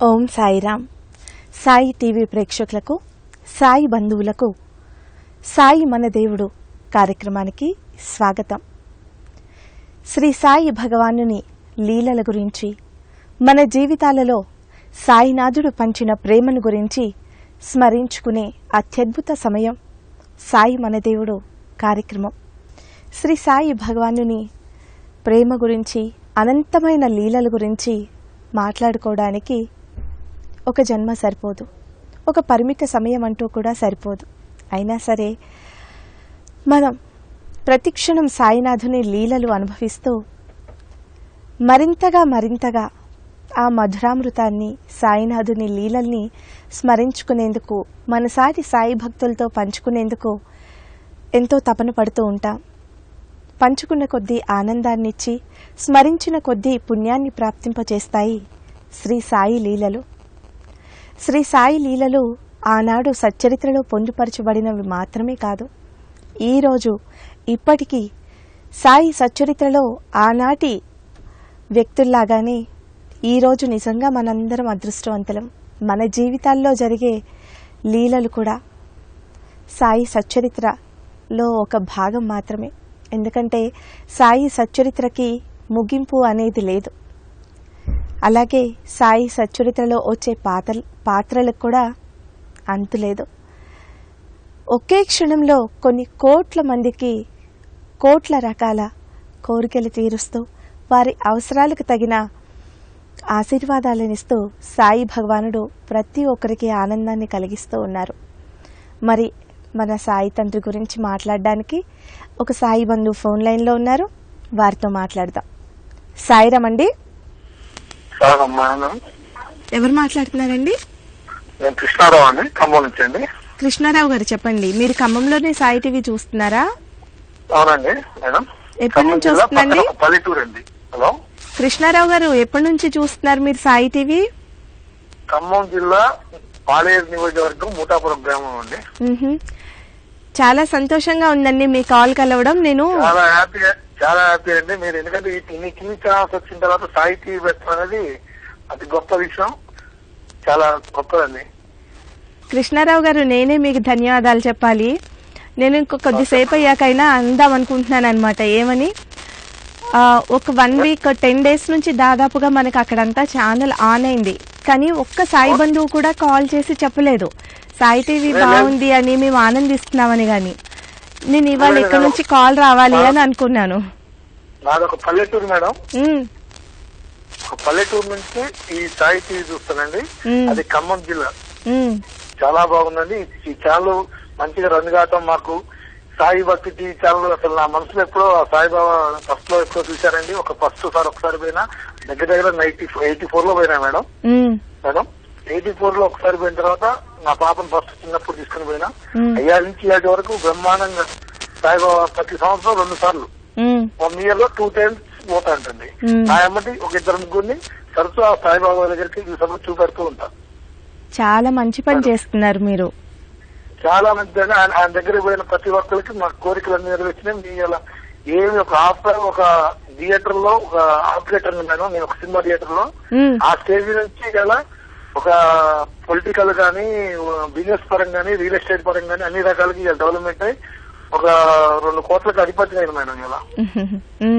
ఓం Sairam. Sai TV ప్రేక్షకులకు, సాయి బంధువులకు సాయి మన దేవుడు కార్యక్రమానికి స్వాగతం. శ్రీ సాయి భగవానుని లీలల గురించి, మన జీవితాలలో సాయినాథుడు పంచిన ప్రేమను గురించి స్మరించుకునే అత్యద్భుత సమయం సాయి మన దేవుడు కార్యక్రమం. శ్రీ సాయి భగవానుని ప్రేమ గురించి, అనంతమైన లీలల గురించి మాట్లాడుకోవడానికి ఒక జన్మ సరిపోదు, ఒక పరిమిత సమయం అంటూ కూడా సరిపోదు. అయినా సరే మనం ప్రతిక్షణం సాయినాథుని లీలలు అనుభవిస్తూ మరింతగా ఆ మధురామృతాన్ని, సాయినాథుని లీలల్ని స్మరించుకునేందుకు, మనసాటి సాయి భక్తులతో పంచుకునేందుకు ఎంతో తపన పడుతూ ఉంటాం. పంచుకున్న కొద్దీ ఆనందాన్నిచ్చి, స్మరించిన కొద్దీ పుణ్యాన్ని ప్రాప్తింపచేస్తాయి శ్రీ సాయి లీలలు. శ్రీ సాయి లీలలు ఆనాడు సచ్చరిత్రలో పొందుపరచబడినవి మాత్రమే కాదు, ఈరోజు ఇప్పటికీ సాయి సచ్చరిత్రలో ఆనాటి వ్యక్తుల్లాగానే ఈరోజు నిజంగా మనందరం అదృష్టవంతులం. మన జీవితాల్లో జరిగే లీలలు కూడా సాయి సచ్చరిత్రలో ఒక భాగం మాత్రమే. ఎందుకంటే సాయి సచ్చరిత్రకి ముగింపు అనేది లేదు. అలాగే సాయి సచ్చరిత్రలో వచ్చే పాత్రలకు కూడా అంతులేదు. ఒకే క్షణంలో కొన్ని కోట్ల మందికి కోట్ల రకాల కోరికలు తీరుస్తూ, వారి అవసరాలకు తగిన ఆశీర్వాదాలనిస్తూ సాయి భగవానుడు ప్రతి ఒక్కరికి ఆనందాన్ని కలిగిస్తూ ఉన్నారు. మరి మన సాయి తండ్రి గురించి మాట్లాడడానికి ఒక సాయి బంధువు ఫోన్ లైన్లో ఉన్నారు, వారితో మాట్లాడదాం. సాయిరామ్ అండి. ఎవరు మాట్లాడుతున్నారండి? కృష్ణారావు అండి, ఖమ్మం నుంచి అండి. కృష్ణారావు గారు చెప్పండి, మీరు ఖమ్మంలోనే సాయి టీవీ చూస్తున్నారా? అవునండి మేడం. ఎప్పటి నుంచి వస్తుందండి? పల్లెటూరు అండి. హలో కృష్ణారావు గారు, ఎప్పటి నుంచి చూస్తున్నారు మీరు సాయి టీవీ? ఖమ్మం జిల్లా పాలేరు నియోజకవర్గం మూటాపురం గ్రామం అండి. చాలా సంతోషంగా ఉందండి మీ కాల్ కలవడం. నేను చాలా హ్యాపీ అండి. మీరు ఎందుకంటే ఇన్ని టీవీ ఛానల్స్ వచ్చిన తర్వాత సాయి టీవీ పెట్టడం అనేది అతి గొప్ప విషయం, చాలా గొప్పదండి. కృష్ణారావు గారు, నేనే మీకు ధన్యవాదాలు చెప్పాలి. నేను కొద్దిసేపు అయ్యాకైనా అందాం అనుకుంటున్నాను అనమాట. ఏమని, ఒక 1 వీక్ 10 డేస్ నుంచి దాదాపుగా మనకు అక్కడంతా ఛానల్ ఆన్ అయింది, కానీ ఒక్క సాయి బంధువు కూడా కాల్ చేసి చెప్పలేదు సాయి టీవీ బాగుంది అని, మేము ఆనందిస్తున్నామని. గాని నేను ఇవాళ ఇక్కడ నుంచి కాల్ రావాలి అని అనుకున్నాను. నాదొక పల్లెటూరు మేడం, ఒక పల్లెటూరు నుంచి ఈ సాయి టీవీ చూస్తానండి. అది ఖమ్మం జిల్లా. చాలా బాగుందండి ఈ ఛానల్, మంచిగా రన్ కావటం. మాకు సాయి భక్తి టీవీ ఛానల్ అసలు నా మనసులో ఎప్పుడో సాయిబాబా ఫస్ట్ లో ఎప్పుడో చూశారండి. ఒకసారి పోయినా, దగ్గర 84 లో పోయినా మేడం. 84 లో ఒకసారి పోయిన తర్వాత నా పాపను ఫస్ట్ చిన్నప్పుడు తీసుకుని పోయినా. అయ్యా నుంచి ఇలాంటి వరకు బ్రహ్మాండంగా సాయిబాబా ప్రతి సంవత్సరం 2 సార్లు, 1 ఇయర్ లో 2 times పోతా ఉంటుంది. నా ఎమ్మటి ఒక 2 ముగ్గురిని తరచూ ఆ సాయిబాబా దగ్గరికి చూపెడుతూ ఉంటా. చాలా మంచి పని చేస్తున్నారు మీరు. చాలా మంచిదండి. ఆయన దగ్గర పోయిన ప్రతి ఒక్కరికి మా కోరికలన్నీ నెరవేర్చినాయి. మీ ఇలా ఏమి ఒక థియేటర్ లో ఒక ఆపరేటర్ మేడం, నేను ఒక సినిమా థియేటర్ లో ఆ స్టేజ్ నుంచి ఇలా ఒక పొలిటికల్ గానీ, బిజినెస్ పరంగా గానీ, రియల్ ఎస్టేట్ పరంగా గానీ అన్ని రకాలకి డెవలప్మెంట్ అయ్యి ఒక 2 కోట్లకు అధిపతి అయింది మేడం. ఇలా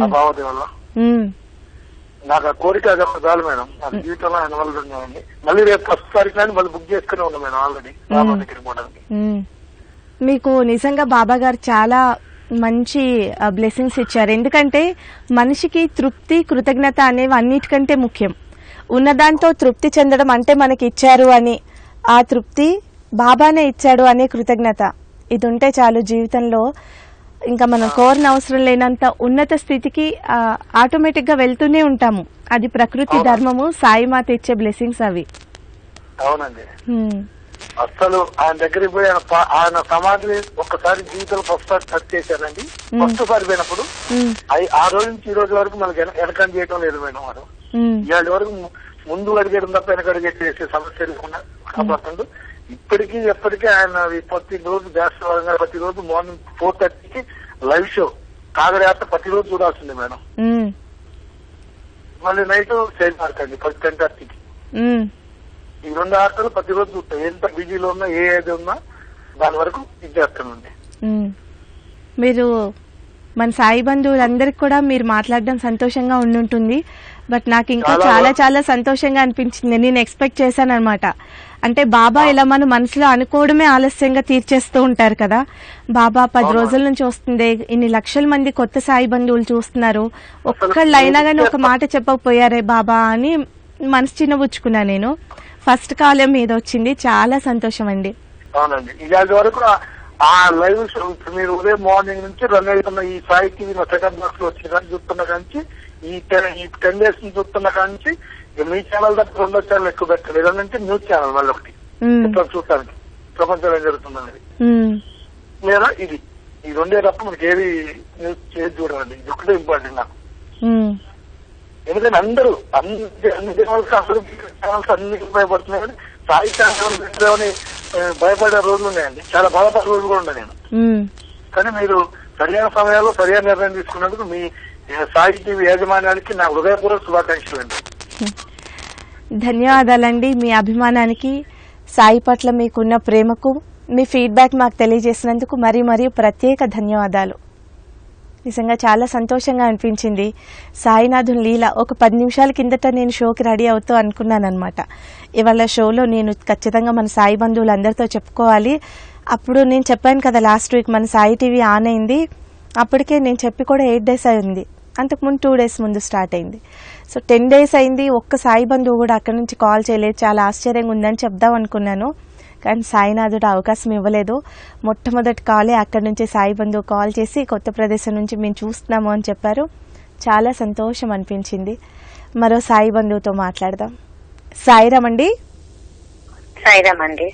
ఆ బావది వల్ల నాకు ఆ కోరిక చాలు మేడం. నాకు జీవితంలో ఆయన వల్ల ఉన్నాయండి. మళ్ళీ రేపు 1st తారీఖు మళ్ళీ బుక్ చేసుకుని ఉన్నా మేడం ఆల్రెడీ బాబా దగ్గరికి పోవడానికి. మీకు నిజంగా బాబా గారు చాలా మంచి బ్లెస్సింగ్స్ ఇచ్చారు. ఎందుకంటే మనిషికి తృప్తి, కృతజ్ఞత అనేవి అన్నిటికంటే ముఖ్యం. ఉన్నదాంతో తృప్తి చెందడం అంటే మనకి ఇచ్చారు అని, ఆ తృప్తి బాబానే ఇచ్చాడు అనే కృతజ్ఞత, ఇది ఉంటే చాలు జీవితంలో. ఇంకా మనం కోరిన అవసరం లేనంత ఉన్నత స్థితికి ఆటోమేటిక్ గా వెళ్తూనే ఉంటాము. అది ప్రకృతి ధర్మము, సాయి మాత ఇచ్చే బ్లెస్సింగ్స్ అవి. అవునండి. అసలు ఆయన దగ్గరికి పోయి ఆయన సమాధిని ఒక్కసారి జీవితంలో ఫస్ట్ సారి టచ్ చేశారండి. ఫస్ట్ సారి పోయినప్పుడు ఆ రోజు నుంచి ఈ రోజు వరకు మనకి వెనకం చేయటం లేదు మేడం. వారు ఇవాళ వరకు ముందు అడిగేయడం తప్ప వెనక అడిగే చేసే సమస్య లేకుండా కాపాడుతుండు. ఇప్పటికీ ఎప్పటికీ ఆయన ప్రతిరోజు దేశంగా ప్రతిరోజు మార్నింగ్ 4:30కి లైవ్ షో కాగరయాత్ర ప్రతిరోజు చూడాల్సిందే మేడం. మళ్ళీ నైట్ సేల్ మార్క్ అండి 10:30కి. ఈ 2 హాస్టల్ ప్రతిరోజు చూస్తాను. ఎంత బిజీలో ఉన్నా ఏది ఉన్నా దాని వరకు ఇది చేస్తానండి. మీరు మన సాయి బంధువులందరికి కూడా మీరు మాట్లాడడం సంతోషంగా ఉండుంటుంది. బట్ నాకు ఇంకా చాలా చాలా సంతోషంగా అనిపించింది. నేను ఎక్స్పెక్ట్ చేశాను అనమాట. అంటే బాబా ఇలా మన మనసులో అనుకోవడమే ఆలస్యంగా తీర్చేస్తూ ఉంటారు కదా. బాబా 10 రోజుల నుంచి వస్తుంది, ఇన్ని లక్షల మంది కొత్త సాయి బంధువులు చూస్తున్నారు, ఒక్కళ్ళైనా గానీ ఒక మాట చెప్పకపోయారే బాబా అని మనసు చిన్నబుచ్చుకున్నా. నేను ఫస్ట్ కాలం మీద వచ్చింది, చాలా సంతోషం అండి. అవునండి, ఇవాళ వరకు ఆ లైవ్ షో మీరు ఉదయం మార్నింగ్ నుంచి రన్ అవుతున్న ఈ సాయి టీవీ సెకండ్ బాక్స్ లో వచ్చిన చూస్తున్న కాంచి ఈ 10 days నుంచి చూస్తున్న కాంచి మీ ఛానల్ దగ్గర 2 ఛానల్ ఎక్కువ పెట్టండి. ఏదంటే న్యూస్ ఛానల్ మళ్ళీ ఒకటి చూస్తాను ప్రపంచంలో ఏం జరుగుతుందనేది, లేదా ఇది ఈ 2 తప్ప మనకి ఏది న్యూస్ చేసి చూడాలండి. ఇది ఒకటే ఇంపార్టెంట్ నాకు. ఎందుకంటే అందరూ అన్ని ఛానల్స్ అన్ని ఉపయోగపడుతున్నాయి, కానీ సాయి ఛానల్ పెట్టామని భయపడే రోజులు ఉన్నాయండి, చాలా బాధపడే రోజులు కూడా ఉన్నాయి నేను. కానీ మీరు సరైన సమయాల్లో సరైన నిర్ణయం తీసుకున్నందుకు మీ సాయి టీవీ యాజమాన్యానికి నా హృదయపూర్వక శుభాకాంక్షలు అండి. ధన్యవాదాలండి. మీ అభిమానానికి, సాయి పట్ల మీకున్న ప్రేమకు, మీ ఫీడ్బ్యాక్ మాకు తెలియజేసినందుకు మరీ ప్రత్యేక ధన్యవాదాలు. నిజంగా చాలా సంతోషంగా అనిపించింది. సాయినాథుని లీల ఒక 10 నిమిషాల కిందట నేను షోకి రెడీ అవుతూ అనుకున్నాను అనమాట. ఇవాళ షోలో నేను ఖచ్చితంగా మన సాయి బంధువులందరితో చెప్పుకోవాలి. అప్పుడు నేను చెప్పాను కదా, లాస్ట్ వీక్ మన సాయి టీవీ ఆన్ అయింది. అప్పటికే నేను చెప్పి కూడా 8 days అయింది. అంతకుముందు 2 days ముందు స్టార్ట్ అయింది. సో 10 days అయింది, ఒక్క సాయి బంధువు కూడా అక్కడి నుంచి కాల్ చేయలేదు. చాలా ఆశ్చర్యంగా ఉందని చెప్దాం అనుకున్నాను, కానీ సాయినాథుడు అవకాశం ఇవ్వలేదు. మొట్టమొదటి కాలే అక్కడి నుంచి సాయి బంధువు కాల్ చేసి కొత్త ప్రదేశం నుంచి మేము చూస్తున్నాము అని చెప్పారు. చాలా సంతోషం అనిపించింది. మరో సాయి బంధువుతో మాట్లాడదాం. సాయిరామ్ అండి. సాయిరామ్ అండి.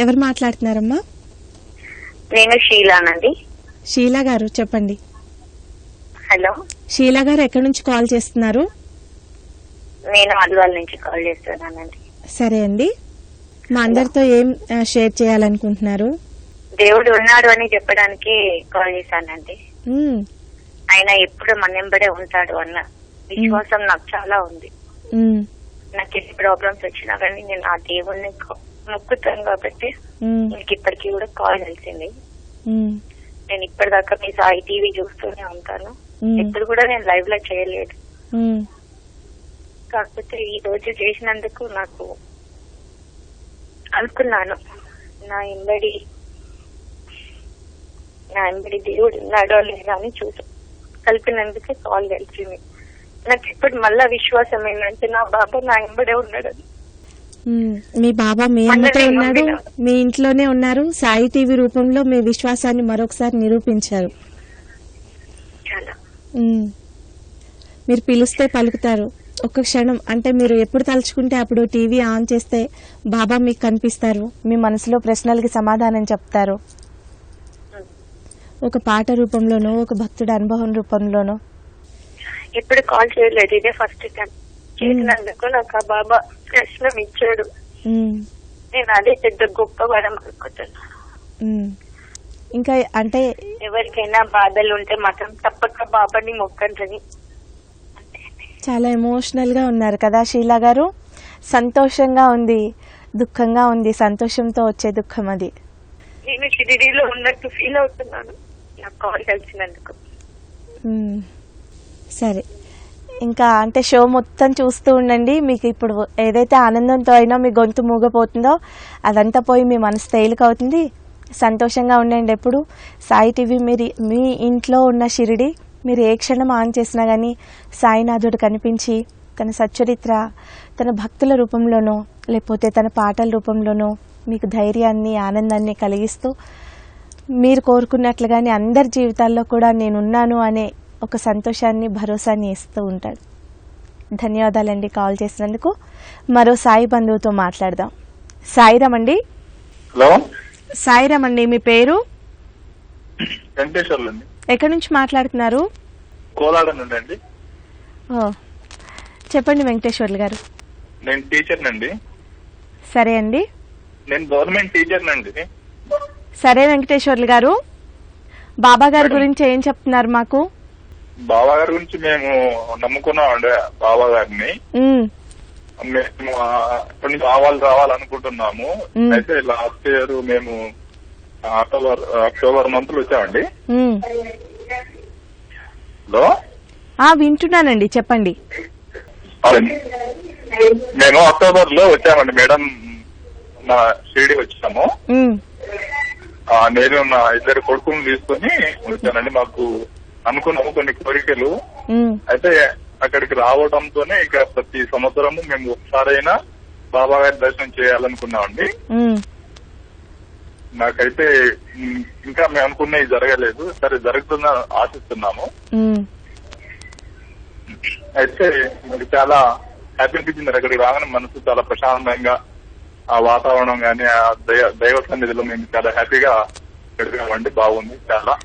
ఎవరు మాట్లాడుతున్నారమ్మా? నేను షీలానండి. షీలా గారు చెప్పండి. హలో, షీలా గారు ఎక్కడి నుంచి కాల్ చేస్తున్నారు? నేను ఆదివాళ్ళ నుంచి కాల్ చేస్తున్నానండి. సరే అండి, మా అందరితో ఏం షేర్ చేయాలనుకుంటున్నారు? దేవుడు ఉన్నాడు అని చెప్పడానికి కాల్ చేశానండి. ఆయన ఎప్పుడు మనెంబడే ఉంటాడు అన్న విశ్వాసం నాకు చాలా ఉంది. నాకు ఎన్ని ప్రాబ్లమ్స్ వచ్చినా కానీ నేను ఆ దేవుడిని మొక్కుతాను కాబట్టి మీకు ఇప్పటికీ కూడా కాల్ కలిసింది. నేను ఇప్పటిదాకా మీ సాయి టీవీ చూస్తూనే ఉంటాను. ఎప్పుడు కూడా నేను లైవ్ లో చేయలేదు. కాకపోతే ఈ రోజు చేసినందుకు నాకు అనుకున్నాను, నా ఎంబడి దేవుడు ఉన్నాడో లేదా అని చూసి కలిపినందుకే కాల్ కలిసింది. నాకు ఇప్పుడు మళ్ళా విశ్వాసం ఏంటంటే నా బాబా నా ఎంబడే ఉన్నాడని. మీ బాబా మీ అమ్మతో ఉన్నాడు, మీ ఇంట్లోనే ఉన్నారు. సాయి టీవీ రూపంలో మీ విశ్వాసాన్ని మరొకసారి నిరూపించారు. మీరు పిలిస్తే పలుకుతారు. ఒక్క క్షణం అంటే మీరు ఎప్పుడు తలుచుకుంటే అప్పుడు టీవీ ఆన్ చేస్తే బాబా మీకు కనిపిస్తారు. మీ మనసులో ప్రశ్నలకి సమాధానం చెప్తారు. ఒక పాట రూపంలోనో, ఒక భక్తుడి అనుభవం రూపంలోనో. ఎప్పుడు కాల్ చేయలేదు, ఇదే ఫస్ట్ టైం చేసినందుకు నాకు ఆ బాబా దర్శనం ఇచ్చాడు. నేను అదే పెద్ద గొప్ప వరం అనుకుంటున్నాను. ఇంకా అంటే ఎవరికైనా బాధలు ఉంటే మాత్రం తప్పక బాబాని మొక్కండి. చాలా ఎమోషనల్ గా ఉన్నారు కదా షీలా గారు. సంతోషంగా ఉంది, దుఃఖంగా ఉంది. సంతోషంతో వచ్చే దుఃఖం అది. నేను షిరిడీలో ఉన్నట్టు ఫీల్ అవుతున్నాను నాకు కాల్ కలిసినందుకు. సరే, ఇంకా అంటే షో మొత్తం చూస్తూ ఉండండి. మీకు ఇప్పుడు ఏదైతే ఆనందంతో అయినా మీ గొంతు మూగపోతుందో అదంతా పోయి మీ మనసు తేలికవుతుంది. సంతోషంగా ఉండండి ఎప్పుడు. సాయి టీవీ మీ ఇంట్లో ఉన్న షిరిడి. మీరు ఏ క్షణం ఆన్ చేసినా కానీ సాయినాథుడు కనిపించి తన సచ్చరిత్ర, తన భక్తుల రూపంలోనో లేకపోతే తన పాటల రూపంలోనో మీకు ధైర్యాన్ని, ఆనందాన్ని కలిగిస్తూ మీరు కోరుకున్నట్లుగానే అందరి జీవితాల్లో కూడా నేనున్నాను అనే ఒక సంతోషాన్ని, భరోసాని ఇస్తూ ఉంటాడు. ధన్యవాదాలండి కాల్ చేసినందుకు. మరో సాయి బంధువుతో మాట్లాడదాం. సాయిరామ్ అండి. హలో, సాయిరామ్ అండి. మీ పేరు? వెంకటేశ్వర్లు అండి. ఎక్కడి నుంచి మాట్లాడుతున్నారు? కోలాడ నుండి అండి. చెప్పండి వెంకటేశ్వర్లు గారు. నేను టీచర్ నండి. సరే అండి. నేను గవర్నమెంట్ టీచర్ నండి. సరే వెంకటేశ్వర్లు గారు, బాబా గారి గురించి ఏం చెప్తున్నారు మాకు? బాబా గారి గురించి మేము నమ్ముకున్నామండి బాబా గారిని. మేము అక్కడి నుంచి ఆవాలు రావాలనుకుంటున్నాము. అయితే లాస్ట్ ఇయర్ మేము అక్టోబర్ మంత్ లో వచ్చామండి. హలో, వింటున్నానండి, చెప్పండి. మేము అక్టోబర్ లో వచ్చామండి మేడం, నా షిరిడి వచ్చాము. నేను నా 2 కొడుకులను తీసుకుని వచ్చానండి. మాకు అనుకున్నాము కొన్ని కోరికలు. అయితే అక్కడికి రావడంతోనే ఇక ప్రతి సంవత్సరము మేము ఒకసారైనా బాబా గారి దర్శనం చేయాలనుకున్నామండి. నాకైతే ఇంకా మేము అనుకున్నవి జరగలేదు. సరే, జరుగుతుందని ఆశిస్తున్నాము. అయితే నాకు చాలా హ్యాపీ అనిపించింది. అక్కడికి రాగానే మనసు చాలా ప్రశాంతంగా, ఆ వాతావరణం గానీ, ఆ దైవ సన్నిధిలో మేము చాలా హ్యాపీగా గడిపామండి. బాగుంది చాలా.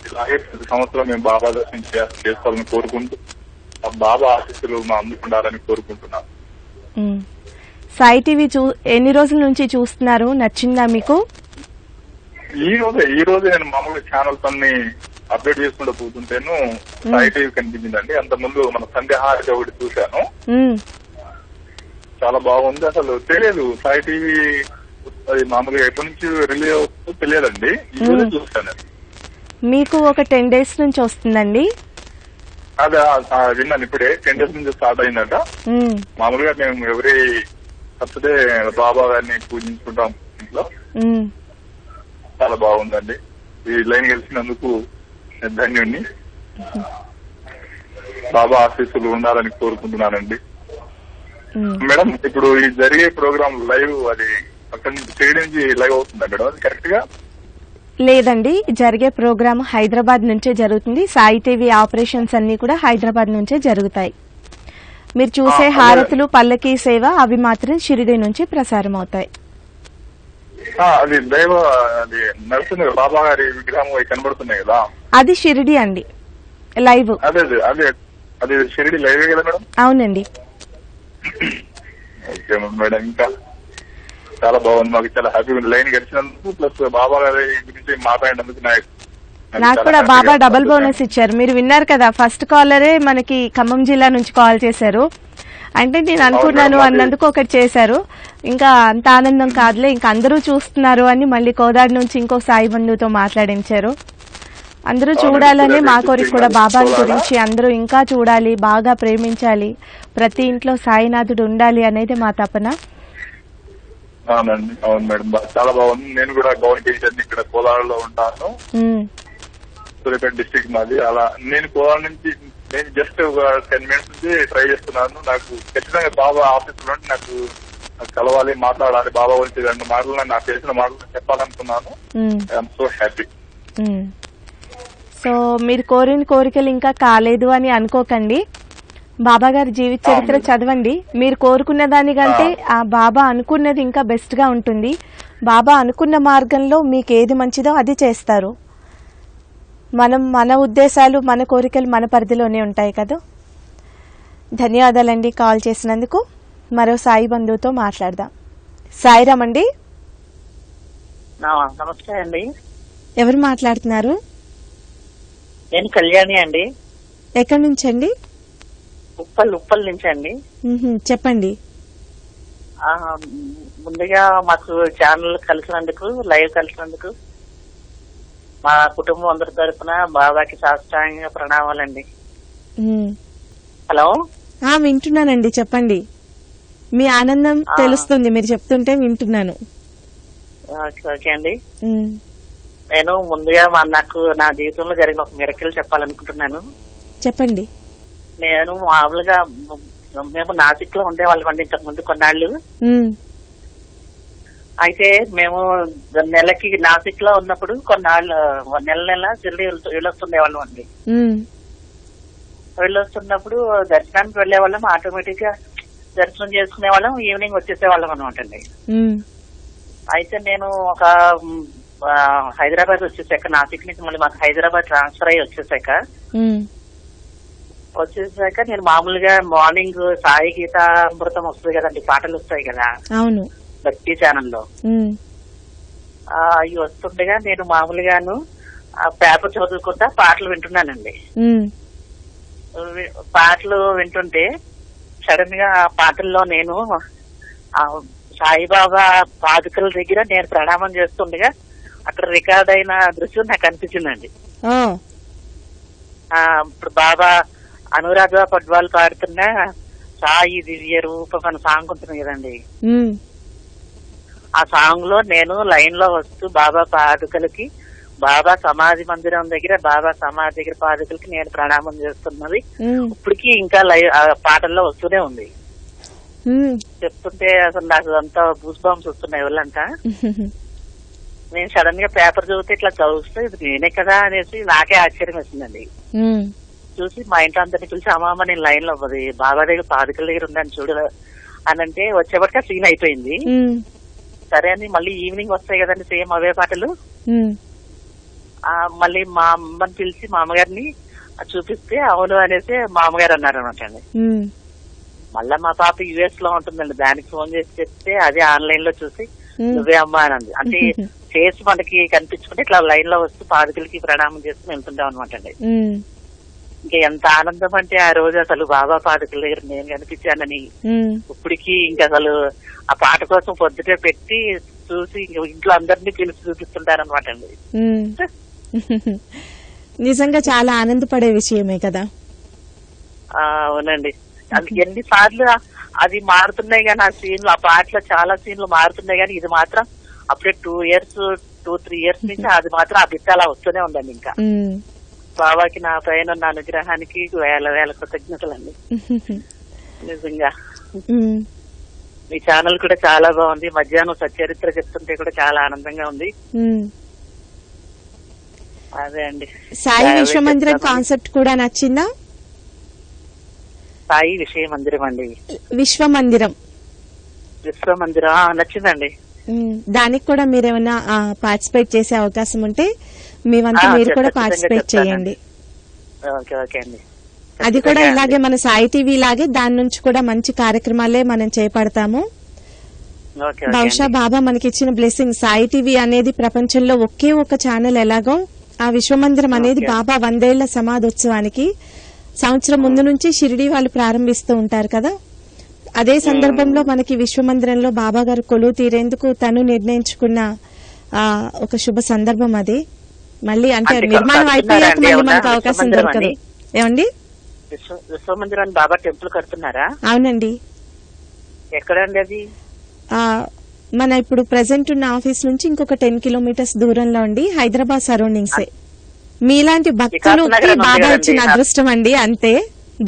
ఇలాగే ప్రతి సంవత్సరం మేము బాబా దర్శనం చేసుకోవాలని కోరుకుంటూ, ఆ బాబా ఆశీస్సులు మా అందుకుండాలని కోరుకుంటున్నాను. సాయి టీవీ ఎన్ని రోజుల నుంచి చూస్తున్నారు? నచ్చిందా మీకు? ఈ రోజే నేను మామూలుగా ఛానల్స్ అన్ని అప్డేట్ చేసుకుంటూ పోతుంటేను సాయి టీవీ కనిపించిందండి. అంత ముందు మన సంధ్యాహారిక ఒకటి చూశాను, చాలా బాగుంది. అసలు తెలియదు సాయి టీవీ అది మామూలుగా ఎప్పటి నుంచి రిలీజ్ అవుతుందో తెలియదండి. ఈ రోజు చూశాను. మీకు ఒక 10 days నుంచి వస్తుందండి. అదే విన్నాను ఇప్పుడే. 10 days నుంచి స్టార్ట్ అయిందట. మామూలుగా మేము ఎవరీ డే బాబా గారిని పూజించుకుంటాం ఇంట్లో. చాలా బాగుందండి. ఈ లైన్ గెలిచినందుకు ధన్యుణ్ణి. బాబా ఆశీస్సులు ఉండాలని కోరుకుంటున్నానండి. మేడం, ఇప్పుడు ఈ జరిగే ప్రోగ్రామ్ లైవ్ అది అక్కడి నుంచి షిరిడి నుంచి లైవ్ అవుతుందా మేడం? అది కరెక్ట్ గా? లేదండి, జరిగే ప్రోగ్రామ్ హైదరాబాద్ నుంచే జరుగుతుంది. సాయి టీవీ ఆపరేషన్స్ అన్ని కూడా హైదరాబాద్ నుంచే జరుగుతాయి. మీరు చూసే హారతులు, పల్లకీ సేవ అవి మాత్రం షిరిడి నుంచి ప్రసారం అవుతాయి. అది దైవ అది నడుస్తుంది కదా, బాబా గారి విగ్రహం కనబడుతున్నాయి కదా, అది షిరిడి అండి లైవ్. అదే అదే అది షిరిడి లైవ్ కదా మేడం? అవునండి. ఓకే మేడం, ఇంకా చాలా బాగుంది. మాకు చాలా హ్యాపీగా లైన్ గడిచినందుకు, ప్లస్ బాబా గారి గురించి మాట్లాడినందుకు నాకు కూడా బాబా డబుల్ బోనస్ ఇచ్చారు. మీరు విన్నారు కదా, ఫస్ట్ కాలరే మనకి ఖమ్మం జిల్లా నుంచి కాల్ చేశారు. అంటే నేను అనుకున్నాను అన్నందుకు ఒకటి చేశారు. ఇంకా అంత ఆనందం కాదులే, ఇంకా అందరూ చూస్తున్నారు అని మళ్ళీ కోదాడు నుంచి ఇంకో సాయి బంధువుతో మాట్లాడించారు. అందరూ చూడాలని మా కోరిక కూడా. బాబా గురించి అందరూ ఇంకా చూడాలి, బాగా ప్రేమించాలి, ప్రతి ఇంట్లో సాయినాథుడు ఉండాలి అనేది మా తపన. అవునండి, అవును మేడం, చాలా బాగుంది. నేను కూడా గవర్నమెంట్ టీచర్ ఇక్కడ కోలాడలో ఉంటాను. సూర్యాపేట డిస్ట్రిక్ట్ మాది. అలా నేను కోలాడ నుంచి నేను జస్ట్ ఒక 10 minutes నుంచి ట్రై చేస్తున్నాను. నాకు ఖచ్చితంగా బాబా ఆఫీస్ లో నాకు కలవాలి, మాట్లాడాలి, బాబా గురించి 2 మాటలు నాకు తెలిసిన మాటలు చెప్పాలనుకున్నాను. I'm so happy. సో మీరు కోరిన కోరికలు ఇంకా కాలేదు అని అనుకోకండి. బాబా గారి జీవిత చరిత్ర చదవండి. మీరు కోరుకున్న దానికంటే ఆ బాబా అనుకున్నది ఇంకా బెస్ట్ గా ఉంటుంది. బాబా అనుకున్న మార్గంలో మీకు ఏది మంచిదో అది చేస్తారు. మన ఉద్దేశాలు, మన కోరికలు మన పరిధిలోనే ఉంటాయి కదా. ధన్యవాదాలండి కాల్ చేసినందుకు. మరో సాయి బంధువుతో మాట్లాడదాం. సాయిరామ్ అండి. నమస్తే అండి. ఎవరు మాట్లాడుతున్నారు? నేను కళ్యాణి అండి. ఎక్కడి నుంచి అండి? ఉప్పల్ నుంచి అండి. చెప్పండి. ముందుగా మాకు ఛానల్ కలిసినందుకు, లైవ్ కలిసినందుకు మా కుటుంబం అందరి తరఫున బాబాకి సాష్టాంగ ప్రణామాలండి. హలో, వింటున్నానండి, చెప్పండి. మీ ఆనందం తెలుస్తుంది, మీరు చెప్తుంటే వింటున్నాను. ఓకే అండి. నేను ముందుగా నాకు నా జీవితంలో జరిగిన ఒక మిరకిల్ చెప్పాలనుకుంటున్నాను. చెప్పండి. నేను మామూలుగా మేము నాసిక్ లో ఉండేవాళ్ళం అండి ఇంతకు ముందు కొన్నాళ్ళు. అయితే మేము నెలకి నాసిక్ లో ఉన్నప్పుడు కొన్నాళ్ళు నెల షిరిడి వెళ్ళొస్తుండేవాళ్ళం అండి. వెళ్ళొస్తున్నప్పుడు దర్శనానికి వెళ్లేవాళ్ళం, ఆటోమేటిక్ గా దర్శనం చేసుకునేవాళ్ళం, ఈవినింగ్ వచ్చేసేవాళ్ళం అనమాట అండి. అయితే నేను ఒక హైదరాబాద్ వచ్చేసాక, నాసిక్ నుంచి మళ్ళీ మాకు హైదరాబాద్ ట్రాన్స్ఫర్ అయ్యి వచ్చేసాక నేను మామూలుగా మార్నింగ్ సాయి గీత అమృతం వస్తుంది కదండి, పాటలు వస్తాయి కదా, అవును, భక్తి ఛానల్లో. అవి వస్తుండగా నేను మామూలుగాను పేపర్ చదువుకుంటా పాటలు వింటున్నానండి. పాటలు వింటుంటే సడన్ గా ఆ పాటల్లో నేను ఆ సాయిబాబా పాదుకల దగ్గర నేను ప్రణామం చేస్తుండగా అక్కడ రికార్డ్ అయిన దృశ్యం నాకు అనిపించిందండి. ఇప్పుడు బాబా అనురాధ పడ్వాల్ పాడుతున్న సాయి దివ్య రూపం అనే సాంగ్ ఉంటుంది కదండి. ఆ సాంగ్ లో నేను లైన్ లో వస్తూ బాబా పాదుకలకి, బాబా సమాధి మందిరం దగ్గర బాబా సమాధి దగ్గర పాదుకలకి నేను ప్రణామం చేస్తున్నది ఇప్పటికీ ఇంకా పాటల్లో వస్తూనే ఉంది. చెప్తుంటే అసలు నాకు అంతా బూస్ బాంబ్స్ వస్తున్నాయి వాళ్ళంతా. నేను సడన్ గా పేపర్ చదివితే ఇట్లా చదివిస్తే ఇది నేనే కదా అనేసి నాకే ఆశ్చర్యం వేసిందండి. చూసి మా ఇంట్లో అందరినీ పిలిచి అమ్మమ్మ నేను లైన్ లో ఉన్నది బాబా దగ్గర పాదుకల దగ్గర ఉందని చూడ అని అంటే వచ్చేప్పటికే సీన్ అయిపోయింది. సరే అని మళ్ళీ ఈవినింగ్ వస్తాయి కదండి సేమ్ అవే పాటలు. మళ్ళీ మా అమ్మని పిలిచి మా అమ్మగారిని చూపిస్తే అవును అనేసి మా అమ్మగారు అన్నారు అనమాట అండి. మళ్ళా మా పాప యుఎస్ లో ఉంటుందండి, దానికి ఫోన్ చేసి చెప్తే అదే ఆన్లైన్ లో చూసి నువ్వే అమ్మా అని. అంటే ఫేస్ మనకి కనిపించుకుంటే ఇట్లా లైన్ లో వస్తూ పాదుకలకి ప్రణామం చేసుకుని వెళ్తుంటాం అనమాట అండి. ఇంకా ఎంత ఆనందం అంటే ఆ రోజు అసలు బాబా పాదుకల దగ్గర నేను కనిపించానని ఇప్పటికి ఇంకా అసలు ఆ పాట కోసం పొద్దుటే పెట్టి చూసి ఇంట్లో అందరినీ పిలిచి చూపిస్తుంటారనమాట అండి. నిజంగా చాలా ఆనందపడే విషయమే కదా. అవునండి, అది ఎన్నిసార్లు అది మారుతున్నాయి కానీ ఆ సీన్లు ఆ పాటలో చాలా సీన్లు మారుతున్నాయి కానీ ఇది మాత్రం అప్పుడే 2-3 ఇయర్స్ నుంచి అది మాత్రం ఆ బిట్ అలా వస్తూనే ఉందండి. ఇంకా బాబాకి నా పైన ఉన్న అనుగ్రహానికి వేల కృతజ్ఞతలండి. నిజంగా మీ ఛానల్ కూడా చాలా బాగుంది. మధ్యాహ్నం సచ్చరిత్ర చెప్తుంటే కూడా చాలా ఆనందంగా ఉంది. అదే అండి, సాయి విశ్వమందిరం కాన్సెప్ట్ కూడా నచ్చిందా? సాయి విషయ మందిరం అండి, విశ్వమందిరం నచ్చిందండి. దానికి కూడా మీరేమన్నా పార్టిసిపేట్ చేసే అవకాశం ఉంటే మీ వంతు మీరు కూడా పార్టిసిపేట్ చేయండి. ఓకే అండి. అది కూడా ఇలాగే మన సాయి టీవీ లాగే దాని నుంచి కూడా మంచి కార్యక్రమాలే మనం చేపడతాము. బహుశా బాబా మనకి ఇచ్చిన బ్లెస్సింగ్. సాయి టీవీ అనేది ప్రపంచంలో ఒకే ఒక ఛానల్ ఎలాగో ఆ విశ్వమందిరం అనేది బాబా 100 ఏళ్ల సమాధోత్సవానికి సంవత్సరం ముందు నుంచి షిరిడి వాళ్ళు ప్రారంభిస్తూ ఉంటారు కదా. అదే సందర్భంలో మనకి విశ్వమందిరంలో బాబా గారు కొలువు తీరేందుకు తను నిర్ణయించుకున్న ఒక శుభ సందర్భం అది. మళ్ళీ అంటే నిర్మాణం అయిపోయాక మళ్ళీ మనకు అవకాశం దొరకదు. ఏమండి, విశ్వమందిరాన్ని బాబా టెంపుల్ కడుతున్నారా? అవునండి. ఎక్కడండి అది? మన ఇప్పుడు ప్రెసెంట్ ఉన్న ఆఫీస్ నుంచి ఇంకొక 10 కిలోమీటర్స్ దూరంలో ఉండి హైదరాబాద్ సరౌండింగ్స్. మీలాంటి భక్తులకి బాబా ఇచ్చిన అదృష్టం అండి. అంతే,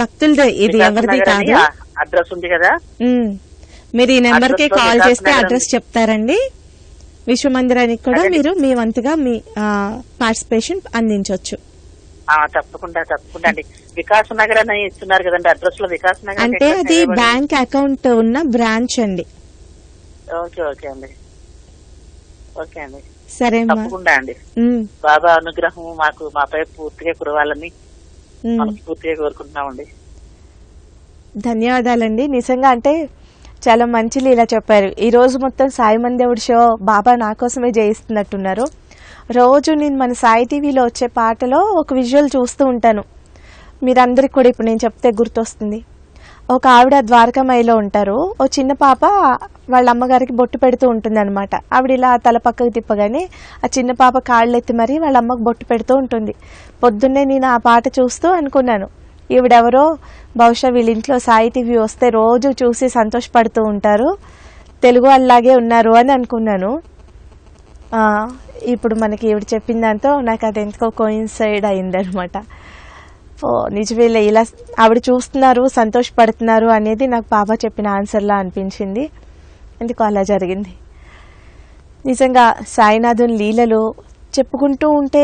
భక్తులదే, ఇది ఎవరిది కాదు. అడ్రస్ ఉంది కదా, మీరు ఈ నెంబర్ కి కాల్ చేస్తే అడ్రస్ చెప్తారండి. విశ్వమందిరానికి కూడా మీరు మీ వంతుగా మీ పార్టిసిపేషన్ అందించవచ్చు. తప్పకుండా అండి. వికాస్ నగర్ అని ఇస్తున్నారు కదండి అడ్రస్ లో. వికాస్ నగర్ అంటే అది బ్యాంక్ అకౌంట్ ఉన్న బ్రాంచ్ అండి. ఓకే అండి. సరే, తప్పకుండా అండి. బాబా అనుగ్రహం మాకు మాపై పూర్తిగా కురవాలని మనస్ఫూర్తిగా కోరుకుంటున్నామండి. ధన్యవాదాలండి. నిజంగా అంటే చాలా మంచి లీలా చెప్పారు. ఈ రోజు మొత్తం సాయి మందేవుడి షో బాబా నా కోసమే చేయిస్తున్నట్టున్నారు. రోజు నేను మన సాయి టీవీలో వచ్చే పాటలో ఒక విజువల్ చూస్తూ ఉంటాను. మీరందరికి కూడా ఇప్పుడు నేను చెప్తే గుర్తొస్తుంది. ఒక ఆవిడ ద్వారకామాయిలో ఉంటారు. ఓ చిన్న పాప వాళ్ళ అమ్మగారికి బొట్టు పెడుతూ ఉంటుంది అనమాట. ఆవిడ ఇలా తల పక్కకు తిప్పగానే ఆ చిన్న పాప కాళ్ళు ఎత్తి మరీ వాళ్ళ అమ్మకు బొట్టు పెడుతూ ఉంటుంది. పొద్దున్నే నేను ఆ పాట చూస్తూ అనుకున్నాను, ఈవిడెవరో బహుశా వీళ్ళ ఇంట్లో సాయి టీవీ వస్తే రోజు చూసి సంతోషపడుతూ ఉంటారు, తెలుగు అలాగే ఉన్నారు అని అనుకున్నాను. ఇప్పుడు మనకి ఈవిడ చెప్పిన దాంతో నాకు అది ఎంతో కోయిన్సైడ్ అయిందనమాట. నిజమేలే, ఇలా ఆవిడ చూస్తున్నారు, సంతోషపడుతున్నారు అనేది నాకు బాబా చెప్పిన ఆన్సర్లా అనిపించింది. ఎందుకు అలా జరిగింది. నిజంగా సాయినాథుని లీలలు చెప్పుకుంటూ ఉంటే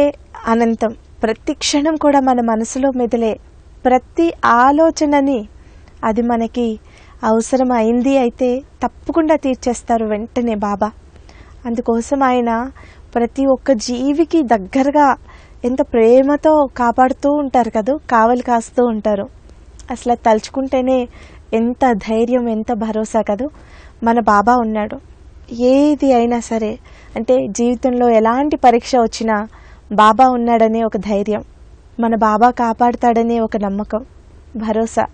అనంతం. ప్రతి క్షణం కూడా మన మనసులో మెదిలే ప్రతి ఆలోచనని అది మనకి అవసరం అయింది అయితే తప్పకుండా తీర్చేస్తారు వెంటనే బాబా. అందుకోసం ఆయన ప్రతి ఒక్క జీవికి దగ్గరగా ఎంత ప్రేమతో కాపాడుతూ ఉంటారు కదా, కావలి కాస్తూ ఉంటారు. అసలు తలుచుకుంటేనే ఎంత ధైర్యం, ఎంత భరోసా కదా మన బాబా ఉన్నాడు. ఏది అయినా సరే అంటే జీవితంలో ఎలాంటి పరీక్ష వచ్చినా బాబా ఉన్నాడనే ఒక ధైర్యం, మన బాబా కాపాడుతాడనే ఒక నమ్మకం, భరోసా.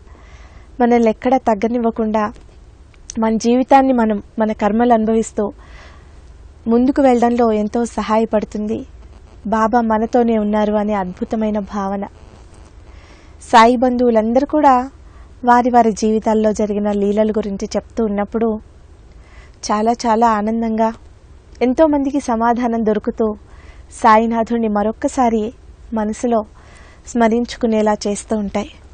మనల్ని ఎక్కడ తగ్గనివ్వకుండా మన జీవితాన్ని మనం మన కర్మలు అనుభవిస్తూ ముందుకు వెళ్ళడంలో ఎంతో సహాయపడుతుంది. బాబా మనతోనే ఉన్నారు అనే అద్భుతమైన భావన. సాయి బంధువులందరూ కూడా వారి వారి జీవితాల్లో జరిగిన లీలల గురించి చెప్తూ ఉన్నప్పుడు చాలా చాలా ఆనందంగా, ఎంతోమందికి సమాధానం దొరుకుతూ సాయినాథుడిని మరొక్కసారి మనసులో స్మరించుకునేలా చేస్తూ ఉంటాయి.